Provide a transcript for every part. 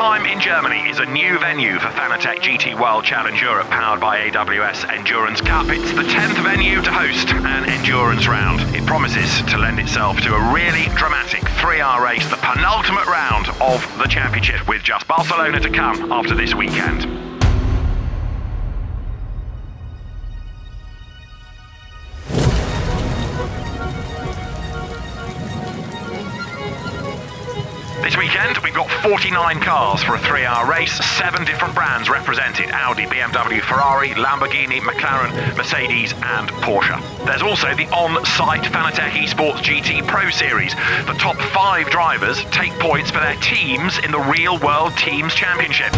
Hockenheim in Germany is a new venue for Fanatec GT World Challenge Europe, powered by AWS Endurance Cup. It's the 10th venue to host an endurance round. It promises to lend itself to a really dramatic 3-hour race, the penultimate round of the championship, with just Barcelona to come after this weekend. This weekend, we've got 49 cars for a 3-hour race, 7 different brands represented: Audi, BMW, Ferrari, Lamborghini, McLaren, Mercedes and Porsche. There's also the on-site Fanatec Esports GT Pro Series. The top 5 drivers take points for their teams in the Real World Teams Championship.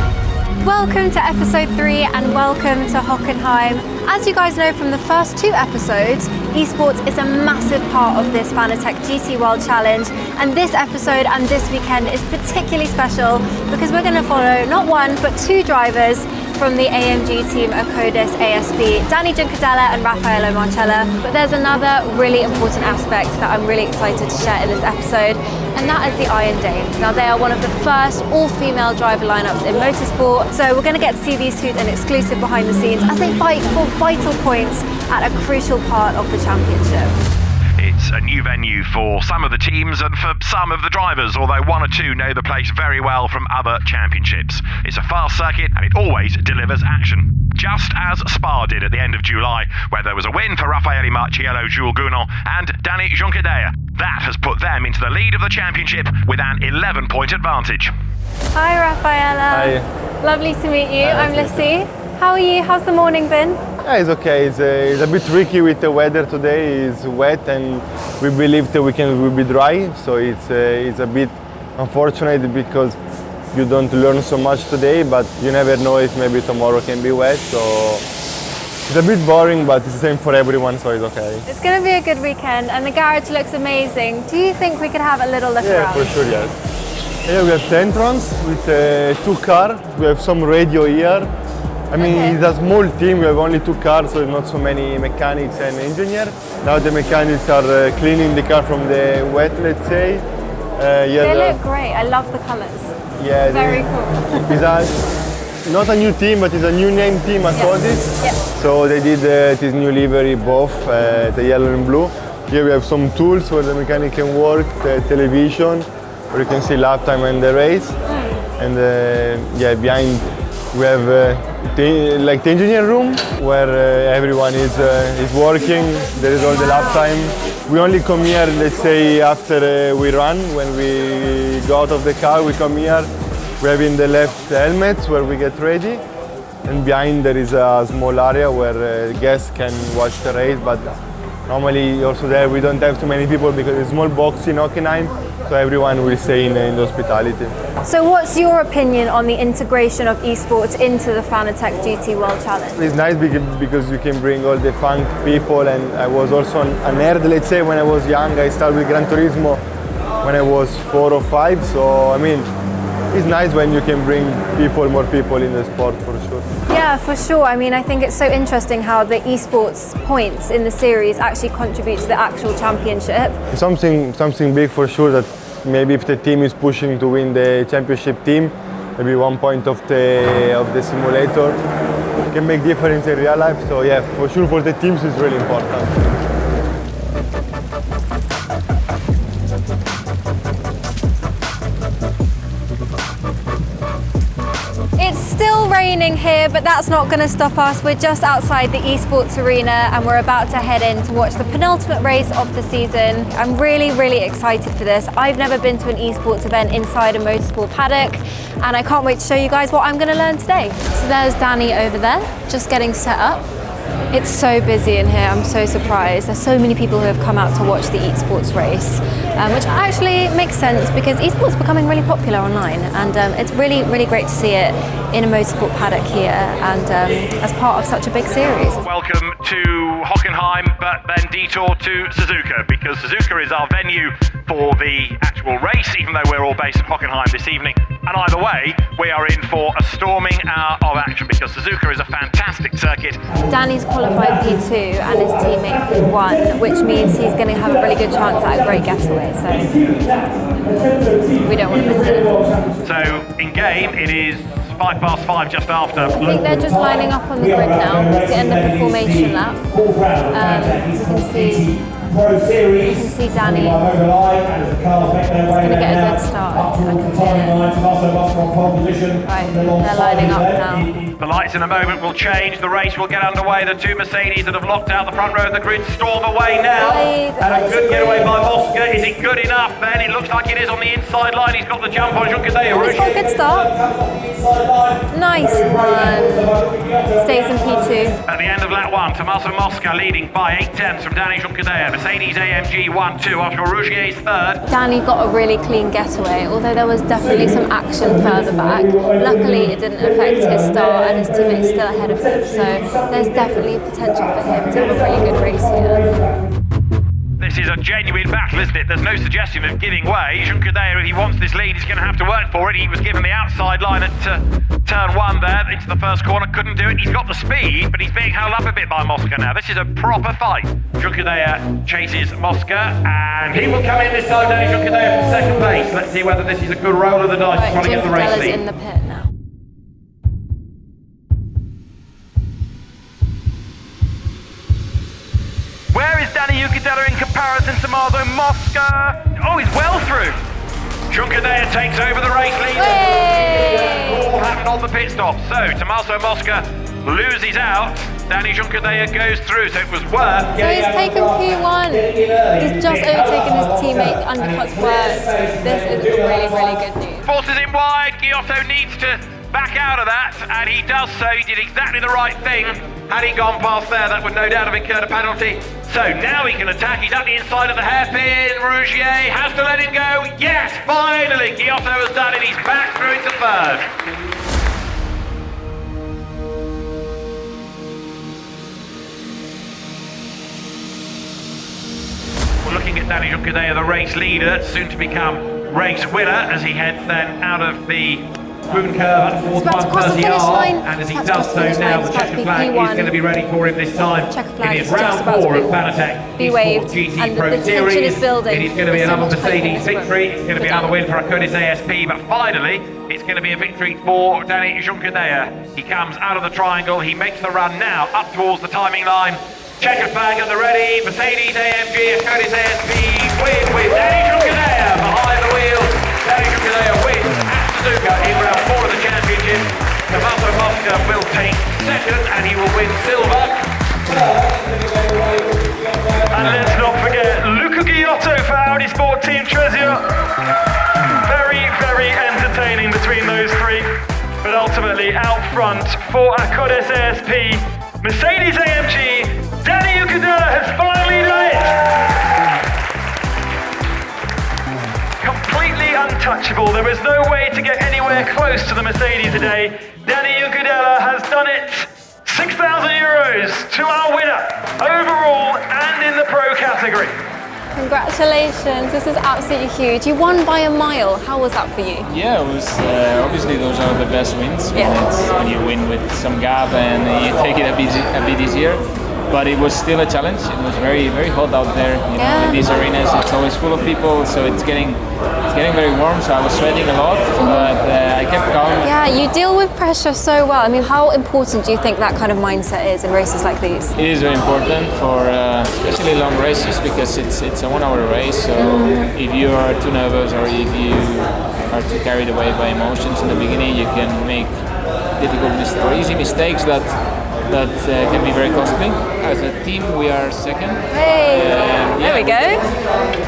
Welcome to episode 3 and welcome to Hockenheim. As you guys know from the first 2 episodes, esports is a massive part of this Fanatec GT World Challenge, and this episode and this weekend is particularly special because we're going to follow not 1 but 2 drivers from the AMG team Akodis ASB, Danny Juncadella and Raffaello Marcella. But there's another really important aspect that I'm really excited to share in this episode, and that is the Iron Dames. Now, they are one of the first all-female driver lineups in motorsport, so we're going to get to see these two in exclusive behind the scenes as they fight for vital points at a crucial part of the championship. It's a new venue for some of the teams and for some of the drivers, although 1 or 2 know the place very well from other championships. It's a fast circuit and it always delivers action. Just as Spa did at the end of July, where there was a win for Raffaele Marciello, Jules Gounon and Danny Juncadella. That has put them into the lead of the championship with an 11-point advantage. Hi Raffaella. Hi. Lovely to meet you. Hi, I'm Lissie. How are you? How's the morning been? Yeah, it's okay. It's a bit tricky with the weather today. It's wet and we believe the weekend will be dry. So it's a bit unfortunate because you don't learn so much today, but you never know if maybe tomorrow can be wet. So it's a bit boring, but it's the same for everyone, so it's okay. It's going to be a good weekend and the garage looks amazing. Do you think we could have a little look around? Yeah, for sure, yes. Here we have the entrance with 2 cars. We have some radio here. I mean, It's a small team, we have only 2 cars, so not so many mechanics and engineers. Now the mechanics are cleaning the car from the wet, let's say. They look great, I love the colours. Yeah, very cool. It's not a new team, but it's a new name team, Akodis. Yes. So they did this new livery, both the yellow and blue. Here we have some tools where the mechanic can work, the television, where you can see lap time and the race. And behind we have the engineer room where everyone is working. There is all the lap time. We only come here, let's say, after we run. When we go out of the car, we come here. We have in the left helmets where we get ready. And behind there is a small area where guests can watch the race. But normally also there we don't have too many people because it's a small box in Hockenheim. So everyone will stay in the hospitality. So what's your opinion on the integration of esports into the Fanatec GT World Challenge? It's nice because you can bring all the fun people, and I was also a nerd, let's say, when I was young. I started with Gran Turismo when I was 4 or 5, so I mean, it's nice when you can bring more people in the sport, for sure. Yeah, for sure. I mean, I think it's so interesting how the esports points in the series actually contribute to the actual championship. Something big for sure, that maybe if the team is pushing to win the championship team, maybe 1 point of the simulator can make difference in real life. So yeah, for sure for the teams it's really important. It's still raining here, but that's not going to stop us. We're just outside the esports arena and we're about to head in to watch the penultimate race of the season. I'm really, really excited for this. I've never been to an esports event inside a motorsport paddock, and I can't wait to show you guys what I'm going to learn today. So there's Danny over there, just getting set up. It's so busy in here, I'm so surprised. There's so many people who have come out to watch the Esports Race, which actually makes sense because esports is becoming really popular online, and it's really, really great to see it in a motorsport paddock here and as part of such a big series. Welcome to Hockenheim, but then detour to Suzuka, because Suzuka is our venue for the actual race, even though we're all based in Hockenheim this evening. And either way, we are in for a storming hour of action, because Suzuka is a fantastic circuit. Danny's qualified P2 and his teammate P1, which means he's going to have a really good chance at a great getaway, so we don't want to miss it. So in game, it is 5:05 just after. I think they're just lining up on the grid now. It's the end of the formation lap. You can see Danny. He's going to get a good start. I can feel it. Right, they're lining up now. The lights in a moment will change. The race will get underway. The two Mercedes that have locked out the front row of the grid storm away now. And a good getaway by Mosca. Is it good enough then? It looks like it is on the inside line. He's got the jump on Junqueira. He's got a good start. Nice one. Stays in P2. At the end of lap 1, Tommaso Mosca leading by 8/10 from Danny Junqueira. Mercedes AMG 1-2 after Rougier's third. Danny got a really clean getaway, although there was definitely some action further back. Luckily, it didn't affect his start, and his teammate's still ahead of him, so there's definitely potential for him to have a really good race here. This is a genuine battle, isn't it? There's no suggestion of giving way. Junqueira, if he wants this lead, he's going to have to work for it. He was given the outside line at turn 1 there, into the first corner, couldn't do it. He's got the speed, but he's being held up a bit by Mosca now. This is a proper fight. Junqueira chases Mosca, and he will come in this time, Danny Junqueira for second place. Let's see whether this is a good roll of the dice, Right, trying to get the race lead. in the pit now. Where is Danny Junqueira in comparison to Tommaso Mosca? Oh, he's well through. Junqueira takes over the race lead. All happened on the pit stop. So Tommaso Mosca loses out. Danny Junqueira goes through, so it was worth. So he's taken P1. He's just overtaken his teammate. Undercut's worked. This is really, really good news. Forces him wide. Giotto needs to back out of that, and he does so. He did exactly the right thing. Had he gone past there, that would no doubt have incurred a penalty. So now he can attack. He's at the inside of the hairpin. Rougier has to let him go. Yes, finally, Giotto has done it. He's back through into third. We're looking at Danny Junqueira, the race leader, soon to become race winner, as he heads then out of the Boon curve up towards 130R, and as he does so now, the checkered flag is going to be ready for him this time. It is round 4 of Fanatec Esports GT Pro Series. It is going to be another Mercedes victory. It's going to be another win for Akodis ASP, but finally, it's going to be a victory for Danny Junqueira. He comes out of the triangle. He makes the run now up towards the timing line. Checkered flag at the ready. Mercedes AMG, Akodis ASP win with Danny Junqueira behind the wheel. Danny Junqueira wins at Suzuka in round 4 of the championship. Tommaso Mosca will take second, and he will win silver. And let's not forget Luca Giotto for Audi Sport Team Trezia. Very, very entertaining between those three. But ultimately out front for Akodis ASP, Mercedes AMG, Danny Junqueira has finally done it! Completely untouchable. There was no way to get anywhere close to the Mercedes today. Danny Junqueira has done it. 6,000 euros to our winner, overall and in the pro category. Congratulations, this is absolutely huge. You won by a mile. How was that for you? Yeah, it was obviously those are the best wins. Yeah. When you win with some gap and you take it a bit easier. But it was still a challenge. It was very, very hot out there. You know, in these arenas, it's always full of people, so it's getting very warm. So I was sweating a lot, but I kept calm. Yeah, you deal with pressure so well. I mean, how important do you think that kind of mindset is in races like these? It is very important for especially long races, because it's a 1 hour race. So if you are too nervous or if you are too carried away by emotions in the beginning, you can make difficult or easy mistakes that can be very costly. As a team, we are second. Hey, there we go.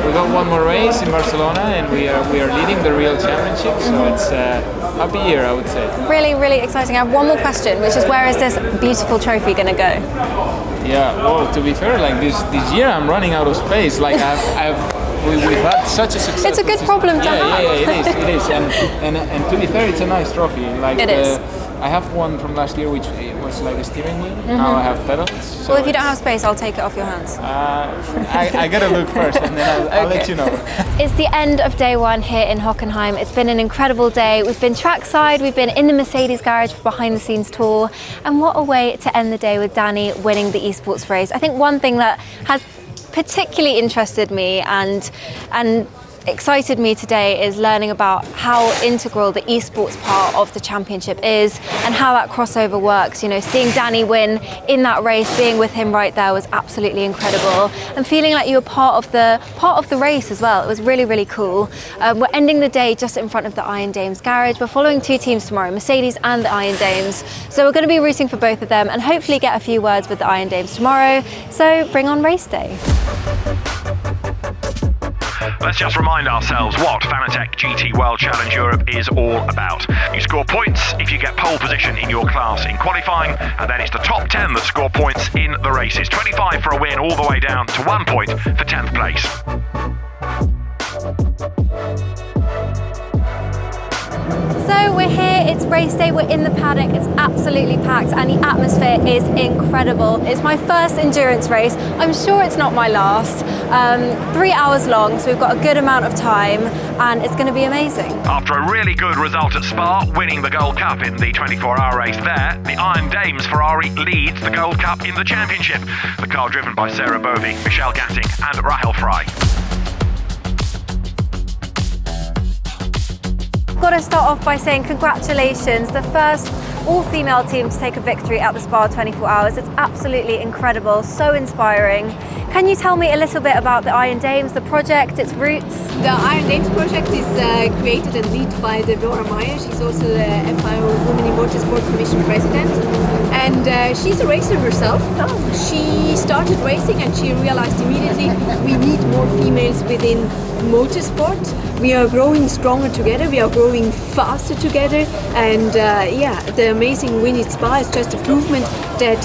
We got one more race in Barcelona, and we are leading the real championship. So it's a happy year, I would say. Really, really exciting. I have one more question, which is, where is this beautiful trophy going to go? Yeah. Well, to be fair, like this year, I'm running out of space. Like we've had such a success. It's a good problem to have. Yeah, it is. And to be fair, it's a nice trophy. Like it is. I have one from last year, which was like a steering wheel. Now I have pedals. So Well, if you don't have space, I'll take it off your hands. I gotta look first, and then I'll let you know. It's the end of day one here in Hockenheim. It's been an incredible day. We've been trackside, we've been in the Mercedes garage for behind the scenes tour, and what a way to end the day with Danny winning the esports race. I think one thing that has particularly interested me and excited me today is learning about how integral the esports part of the championship is and how that crossover works. You know, seeing Danny win in that race, being with him right there was absolutely incredible, and feeling like you were part of the race as well. It was really, really cool. We're ending the day just in front of the Iron Dames garage. We're following two teams tomorrow, Mercedes and the Iron Dames, so we're going to be rooting for both of them and hopefully get a few words with the Iron Dames tomorrow. So bring on race day. Let's just remind ourselves what Fanatec GT World Challenge Europe is all about. You score points if you get pole position in your class in qualifying, and then it's the top 10 that score points in the races. 25 for a win all the way down to 1 point for 10th place. So we're here, it's race day, we're in the paddock, it's absolutely packed and the atmosphere is incredible. It's my first endurance race, I'm sure it's not my last. 3 hours long, so we've got a good amount of time and it's going to be amazing. After a really good result at Spa, winning the Gold Cup in the 24-hour race there, the Iron Dames Ferrari leads the Gold Cup in the championship. The car driven by Sarah Bovey, Michelle Gatting and Rahel Fry. Got to start off by saying congratulations, the first all-female team to take a victory at the Spa 24 Hours. It's absolutely incredible, so inspiring. Can you tell me a little bit about the Iron Dames, the project, its roots? The Iron Dames project is created and led by Deborah Meyer. She's also the FIO Women in Motorsport Commission President. And she's a racer herself. She started racing and she realized immediately we need more females within motorsport. We are growing stronger together, we are growing faster together, and the amazing win at Spa is just a provement that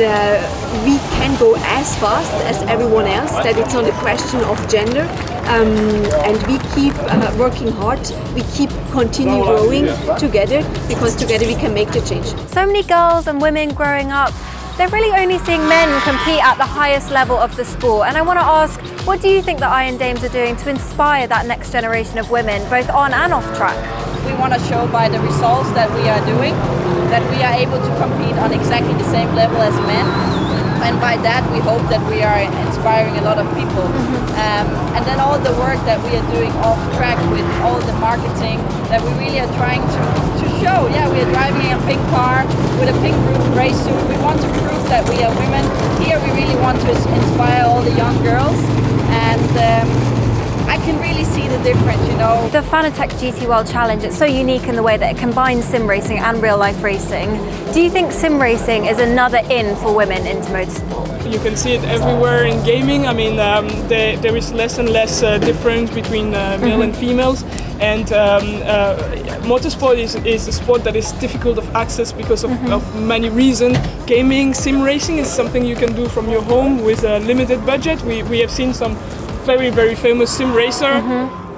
we can go as fast as everyone else, that it's not a question of gender, and we keep working hard, we keep continue growing together, because together we can make the change. So many girls and women growing up, they're really only seeing men compete at the highest level of the sport. And I want to ask, what do you think the Iron Dames are doing to inspire that next generation of women, both on and off track? We want to show by the results that we are doing, that we are able to compete on exactly the same level as men. And by that we hope that we are inspiring a lot of people. And then all the work that we are doing off track with all the marketing, that we really are trying to show. Yeah, we are driving a pink car with a pink race suit. We want to prove that we are women. Here we really want to inspire all the young girls, and I can really see the difference, you know. The Fanatec GT World Challenge, it's so unique in the way that it combines sim racing and real life racing. Do you think sim racing is another in for women into motorsport? You can see it everywhere in gaming. I mean, there is less and less difference between male and females, and motorsport is a sport that is difficult of access because of many reasons. Gaming, sim racing is something you can do from your home with a limited budget. We have seen some very, very famous sim racer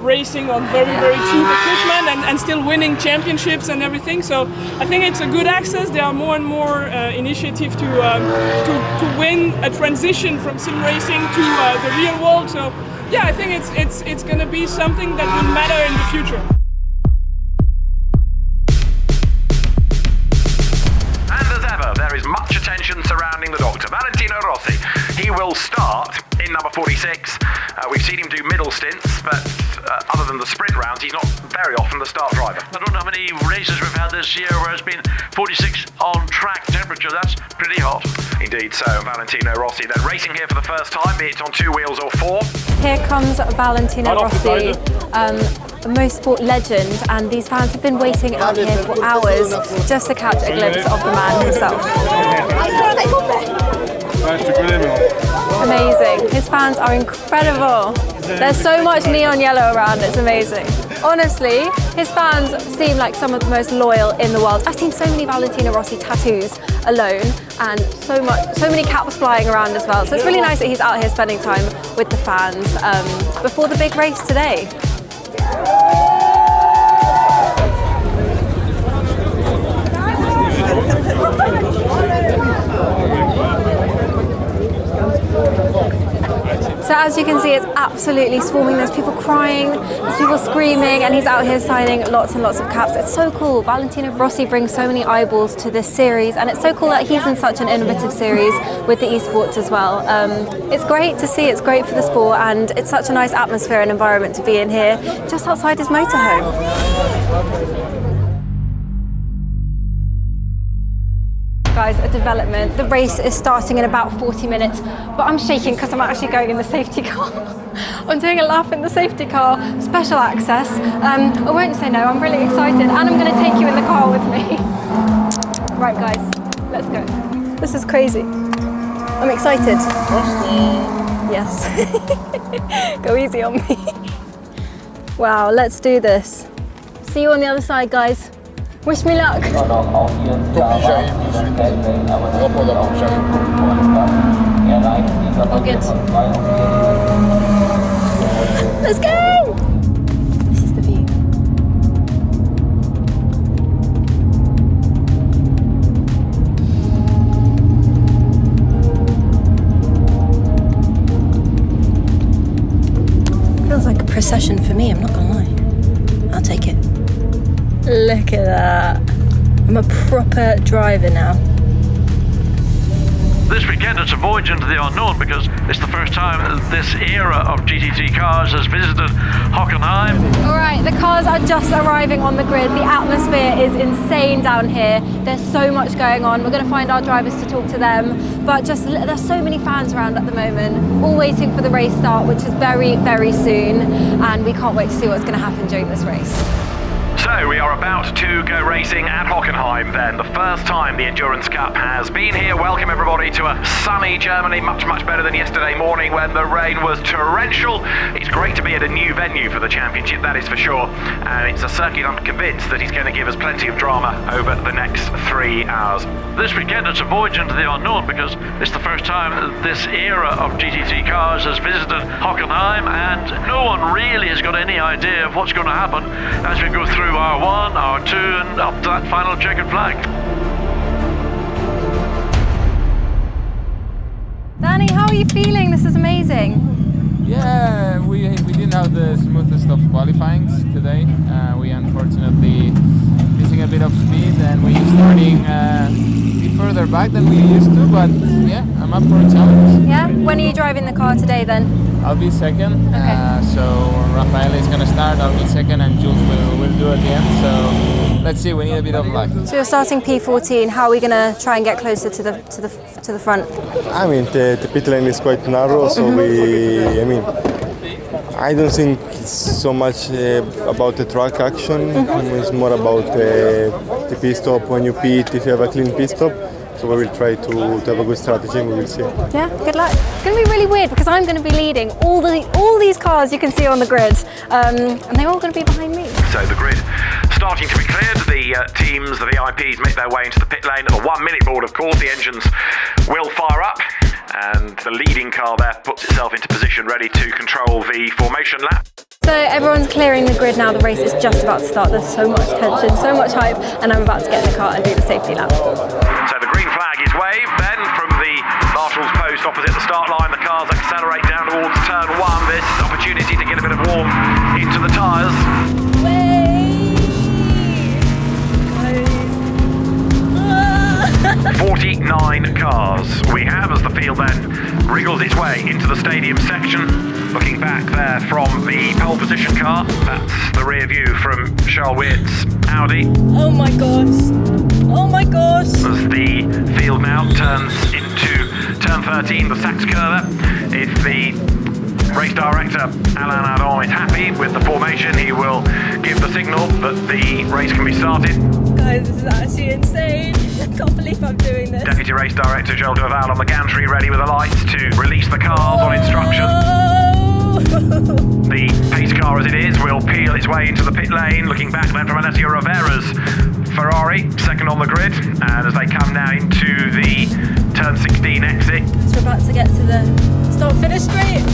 racing on very, very cheap equipment and still winning championships and everything. So I think it's a good access. There are more and more initiatives to win a transition from sim racing to the real world. So yeah, I think it's going to be something that will matter in the future. And as ever, there is much attention surrounding the doctor, Valentino Rossi. He will start in number 46. We've seen him do middle stints, but other than the sprint rounds, he's not very often the start driver. I don't know how many races we've had this year where it's been 46 on track temperature. That's pretty hot. Indeed so, Valentino Rossi then racing here for the first time, be it on 2 wheels or 4. Here comes Valentino Rossi, a motorsport legend, and these fans have been waiting out here for hours just to catch a glimpse of the man himself. Amazing. His fans are incredible. There's so much neon yellow around, it's amazing. Honestly, his fans seem like some of the most loyal in the world. I've seen so many Valentino Rossi tattoos alone, and so many caps flying around as well. So it's really nice that he's out here spending time with the fans before the big race today. as you can see, it's absolutely swarming. There's people crying, there's people screaming, and he's out here signing lots and lots of caps. It's so cool. Valentino Rossi brings so many eyeballs to this series, and it's so cool that he's in such an innovative series with the esports as well. It's great to see, it's great for the sport, and it's such a nice atmosphere and environment to be in here, just outside his motorhome. Guys, a development. The race is starting in about 40 minutes, but I'm shaking because I'm actually going in the safety car. I'm doing a lap in the safety car, special access. I won't say no, I'm really excited, and I'm going to take you in the car with me. Right guys, let's go. This is crazy. I'm excited. Yes. Go easy on me. Wow, let's do this. See you on the other side, guys. Wish me luck. All good. Let's go! This is the view. Feels like a procession for me, I'm not gonna lie. I'll take it. Look at that. I'm a proper driver now. This weekend it's a voyage into the unknown because it's the first time this era of GT3 cars has visited Hockenheim. All right, the cars are just arriving on the grid. The atmosphere is insane down here. There's so much going on. We're going to find our drivers to talk to them, but just there's so many fans around at the moment, all waiting for the race start, which is very, very soon, and we can't wait to see what's going to happen during this race. So we are about to go racing at Hockenheim then. The first time the Endurance Cup has been here. Welcome everybody to a sunny Germany, much better than yesterday morning when the rain was torrential. It's great to be at a new venue for the championship, that is for sure. And it's a circuit I'm convinced that he's going to give us plenty of drama over the next 3 hours. This weekend it's a voyage into the unknown because it's the first time this era of GT3 cars has visited Hockenheim, and no one really has got any idea of what's going to happen as we go through R1, R2 and up to that final checkered flag. Danny, how are you feeling? This is amazing. Yeah, we didn't have the smoothest of qualifying today. We unfortunately missing a bit of speed, and we're starting a bit further back than we used to, but yeah, I'm up for a challenge. Yeah? When are you driving the car today then? I'll be second. Okay. So Rafael is going to start, I'll be second, and Jules will do at the end. So let's see, we need a bit of luck. So you're starting P14. How are we going to try and get closer to the front? I mean, the pit lane is quite narrow, so I don't think it's so much about the track action. It's more about the pit stop when you pit, if you have a clean pit stop. So we will try to have a good strategy, and we will see. Yeah, good luck. It's going to be really weird because I'm going to be leading all these cars you can see on the grid, and they're all going to be behind me. So the grid starting to be cleared. The teams, the VIPs, make their way into the pit lane at the 1 minute board, of course. The engines will fire up, and the leading car there puts itself into position ready to control the formation lap. So everyone's clearing the grid now. The race is just about to start. There's so much tension, so much hype, and I'm about to get in the car and do the safety lap. So the green flag is waved. Then from the marshal's post opposite the start line, the cars accelerate down towards turn 1. This opportunity to get a bit of warm into the tyres. 49 cars we have as the field then wriggles its way into the stadium section. Looking back there from the pole position car, that's the rear view from Charles Weirt's Audi. Oh my gosh. Oh my gosh. As the field now turns into turn 13, the Sachs curve. If the race director Alain Adam is happy with the formation, he will give the signal that the race can be started. Guys, this is actually insane. I can't believe I'm doing this. Deputy race director Joel Duval on the gantry, ready with the lights to release the cars on instruction. The pace car as it is will peel its way into the pit lane, looking back then from Alessio Rivera's Ferrari, second on the grid, and as they come now into the turn 16 exit. So we're about to get to the start-finish straight.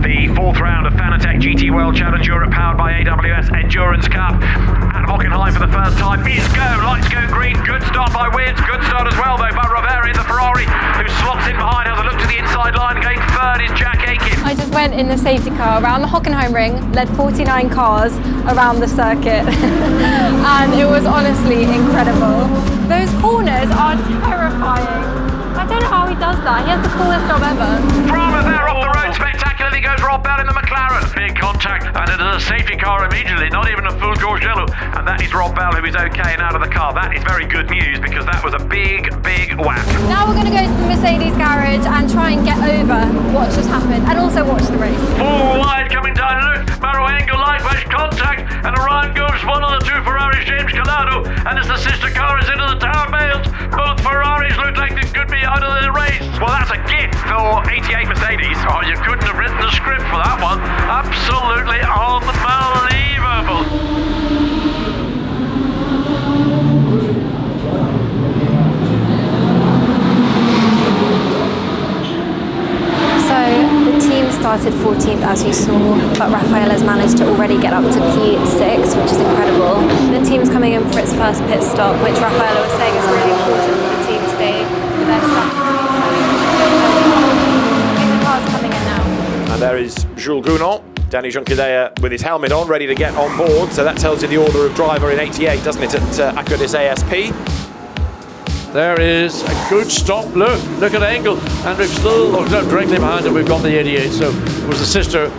The fourth round of Fanatec GT World Challenge Europe, powered by AWS Endurance Cup at Hockenheim for the first time. Is go, lights go green. Good start by Wins, good start as well though by Roveri, the Ferrari, who slots in behind, has a look to the inside line. Going third is Jack Aiken. I just went in the safety car around the Hockenheimring, led 49 cars around the circuit, and it was honestly incredible. Those corners are terrifying. I don't know how he does that. He has the coolest job ever. Bravo there off the road, spectacularly goes Rob Bell in the McLaren. Big contact, and it is a safety car immediately, not even a full George yellow. And that is Rob Bell, who is okay and out of the car. That is very good news, because that was a big, big whack. Now we're going to go to the Mercedes garage and try and get over what just happened, and also watch the race. Full wide coming down, look, Maro Engel, light wedge contact, and around goes one of the two Ferraris, James Calado, and as the sister car is into the tower bales, both Ferraris look like they could be out of the race. Well, that's a gift for 88 Mercedes. Oh, you couldn't have written the script for that one. Absolutely unbelievable. So the team started 14th as you saw, but Rafael has managed to already get up to P6, which is incredible. The team's coming in for its first pit stop, which Rafael was saying is really important for the team today for their strategy. So the car's coming in now. And there is Jules Gounon, Danny Junqueira with his helmet on, ready to get on board. So that tells you the order of driver in 88, doesn't it, at Akodis ASP? There is a good stop. Look at Engel, and we've still looked up directly behind it. We've got the 88, so it was the sister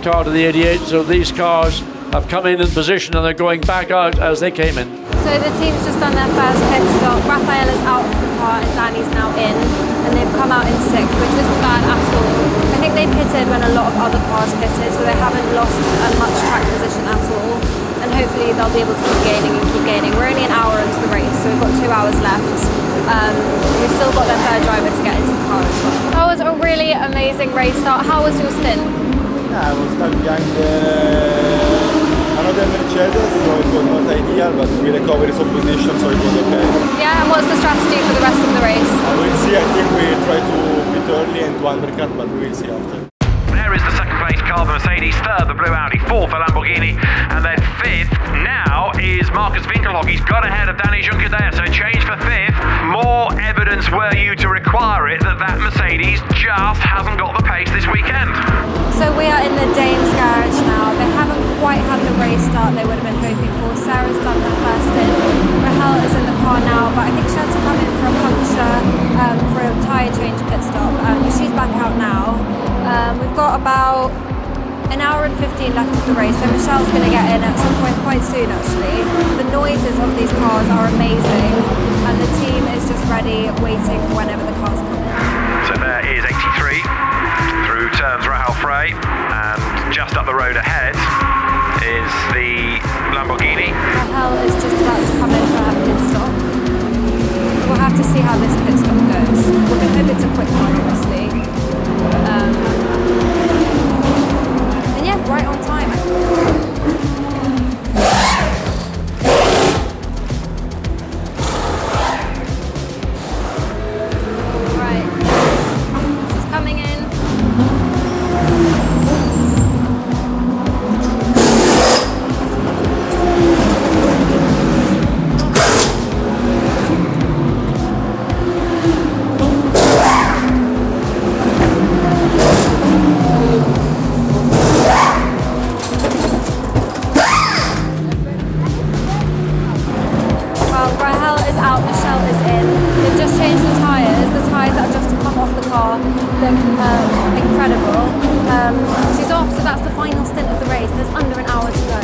car to the 88. So these cars have come in position, and they're going back out as they came in. So the team's just done their first pit stop. Rafael is out of the car and Danny's now in, and they've come out in 6th, which isn't bad at all. I think they pitted when a lot of other cars pitted, so they haven't lost much track position at all. And hopefully they'll be able to keep gaining and keep gaining. We're only an hour into the race, so we've got 2 hours left. We've still got their third driver to get into the car as well. That was a really amazing race start. How was your stint? Yeah, I was stuck behind another Mercedes, so it was not ideal, but we recovered some position, so it was okay. Yeah, and what's the strategy for the rest of the race? We'll see. I think we try to pit early and to undercut, but we'll see after. There is the second place car, the Mercedes, third the blue Audi, fourth the Lamborghini, and then fifth now is Marcus Winkelhock. He's got ahead of Danny Junqueira, so change for fifth. More evidence were you to require it that Mercedes just hasn't got the pace this weekend. So we are in the Danes garage now. They haven't quite had the race start they would have been hoping for. Sarah's done her first stint. Rahel is in the car now, but I think she had to come in for a puncture for a tyre change pit stop. She's back out now. We've got about an hour and 15 left of the race, so Michelle's going to get in at some point quite soon actually. The noises of these cars are amazing, and the team is just ready, waiting for whenever the cars come in. So there is 83 through turns Rahel Frey, and just up the road ahead is the Lamborghini. Rahel is just about to come in for her pit stop. We'll have to see how this pit stop goes. We're going to hope it's a quick one, obviously. And yeah, right on time. Right, this is coming in. Incredible. She's off, so that's the final stint of the race. There's under an hour to go.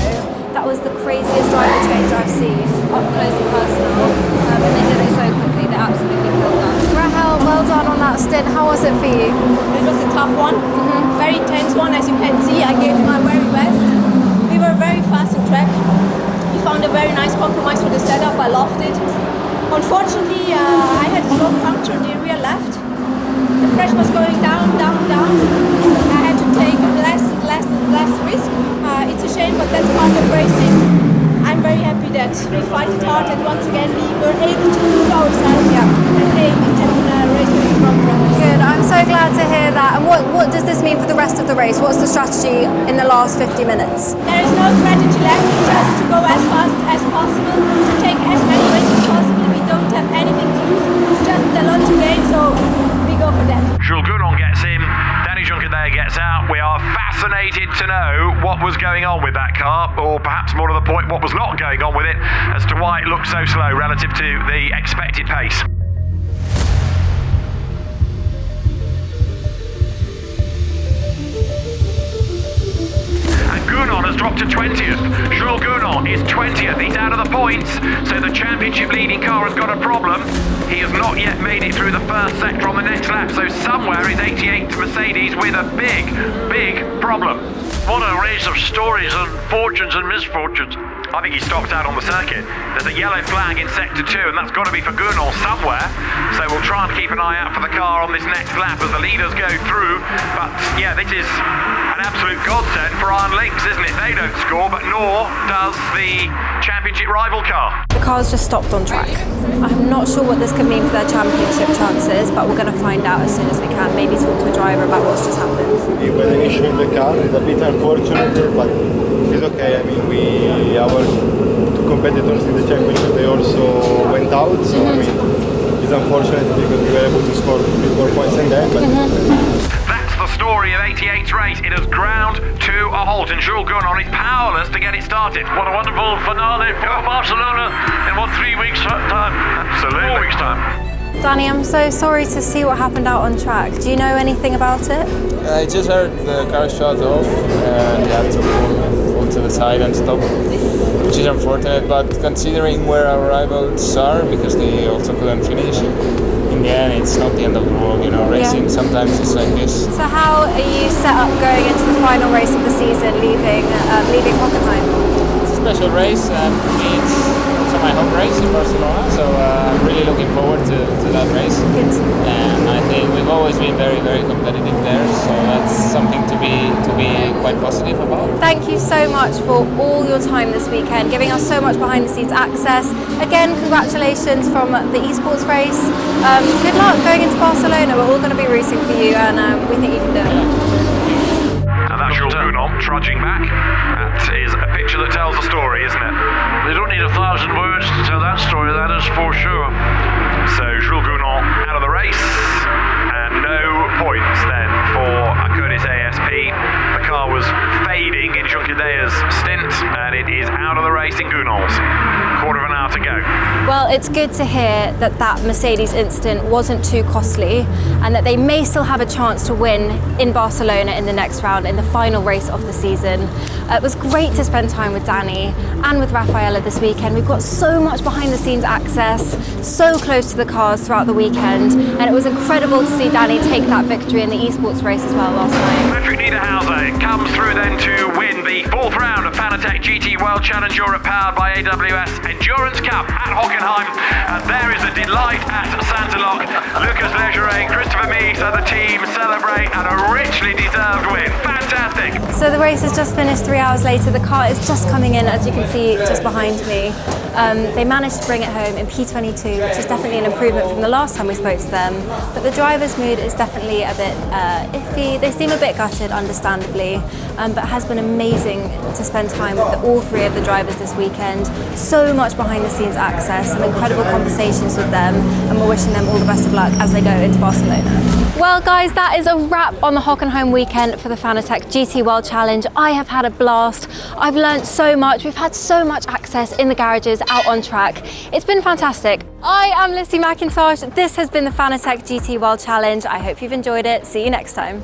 That was the craziest driver change I've seen, up close and personal. And they did it so quickly, they absolutely killed that. Rahel, well done on that stint. How was it for you? It was a tough one, very intense one, as you can see. I gave my very best. We were very fast in track. We found a very nice compromise for the setup. I loved it. Unfortunately, I had a slow puncture in the rear left. The pressure was going down, down, down. I had to take less risk. It's a shame, but that's part of racing. I'm very happy that we fight it hard, and once again we were able to prove ourselves. Yeah. And hey, we can Good, I'm so glad to hear that. And what does this mean for the rest of the race? What's the strategy in the last 50 minutes? There is no strategy left, just to go as fast as possible, to take as many races as possible. We don't have anything to lose, just a lot to gain, so we go for that. Jules Gounon gets in, Danny Juncker gets out. We are fascinated to know what was going on with that car, or perhaps more to the point, what was not going on with it, as to why it looked so slow relative to the expected pace. And Gounon has dropped to 20th. Jules Gounon is 20th. He's out of the points, so the championship leading car has got a problem. He has not yet made it through the first sector on the next lap, so somewhere is 88 Mercedes with a big, big problem. What a race of stories and fortunes and misfortunes. I think he stopped out on the circuit. There's a yellow flag in sector 2, and that's got to be for Gounon somewhere. So we'll try and keep an eye out for the car on this next lap as the leaders go through. But yeah, this is an absolute godsend for Iron Lynx, isn't it? They don't score, but nor does the championship rival car. The car's just stopped on track. I'm not sure what this could mean for their championship chances, but we're going to find out as soon as we can. Maybe talk to a driver about what's just happened. We had an issue in the car. It's a bit unfortunate, but it's okay. I mean, our two competitors in the championship, they also went out. So I mean, it's unfortunate because we were able to score 3 more points than them. But That's the story of 88's race. It has ground to a halt, and Jules Gounon is powerless to get it started. What a wonderful finale for Barcelona in 3 weeks' time? Absolutely. 4 weeks' time. Danny, I'm so sorry to see what happened out on track. Do you know anything about it? I just heard the car shut off and they had to pull to the side and stop, which is unfortunate, but considering where our rivals are, because they also couldn't finish, in the end it's not the end of the world, you know, racing sometimes it's like this. So how are you set up going into the final race of the season, leaving Hockenheim? It's a special race and for me it's also my home race in Barcelona, so I'm really looking forward to that race. Good. And I think we've always been very, very competitive there, so that's something to be quite positive about. Thank you so much for all your time this weekend, giving us so much behind the scenes access. Again, congratulations from the Esports Race. Good luck going into Barcelona. We're all going to be rooting for you, and we think you can do it. And that's Jules Gounon trudging back. That is a picture that tells a story, isn't it? They don't need 1,000 words to tell that story, that is for sure. So Jules Gounon out of the race, and no points then for Akodis ASP. The car was fading in Junqueira's stint, and it is out of the race in Gounon's. Quarter of an hour to go. Well, it's good to hear that Mercedes incident wasn't too costly, and that they may still have a chance to win in Barcelona in the next round, in the final race of the season. It was great to spend time with Danny and with Rafaela this weekend. We've got so much behind the scenes access, so close to the cars throughout the weekend, and it was incredible to see Danny take that victory in the Esports Race as well last night. Patrick Niederhauser comes through then to win the 4th round of Fanatec GT World Challenge Europe, powered by AWS Endurance Cup at Hockenheim. And there is the delight at Saint-Deloc. Lucas Legeret, Christopher Mees and the team celebrate, and a richly deserved win. Fantastic. So the race has just finished 3 hours later. The car is just coming in, as you can see just behind me. They managed to bring it home in P22, which is definitely an improvement from the last time we spoke to them. But the driver's mood is definitely a bit iffy. They seem a bit gutted, understandably, but it has been amazing to spend time with all 3 of the drivers this weekend. So much behind the scenes access, some incredible conversations with them, and we're wishing them all the best of luck as they go into Barcelona. Well guys, that is a wrap on the Hockenheim weekend for the Fanatec GT World Challenge. I have had a blast. I've learnt so much. We've had so much access in the garages, out on track. It's been fantastic. I am Lissie Mackintosh. This has been the Fanatec GT World Challenge. I hope you've enjoyed it. See you next time.